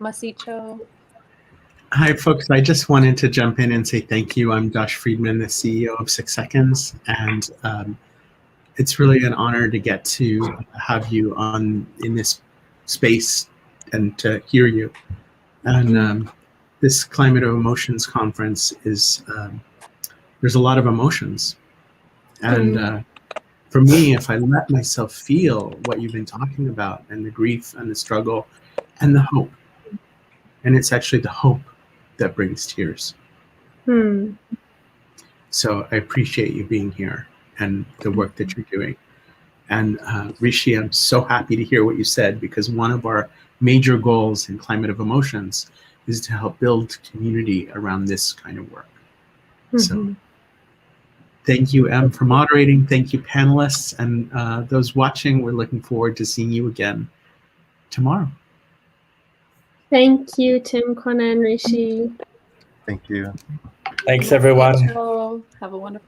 Masicho. Hi, folks. I just wanted to jump in and say thank you. I'm Josh Friedman, the CEO of 6 Seconds, and it's really an honor to get to have you in this space and to hear you. And this Climate of Emotions conference is, there's a lot of emotions. And for me, if I let myself feel what you've been talking about and the grief and the struggle and the hope, and it's actually the hope that brings tears. So I appreciate you being here and the work that you're doing. And Rishi, I'm so happy to hear what you said, because one of our major goals in Climate of Emotions is to help build community around this kind of work. So thank you, Em, for moderating. Thank you, panelists. And those watching, we're looking forward to seeing you again tomorrow. Thank you, Tim, Quannah, and Rishi. Thank you. Thanks, everyone. Have a wonderful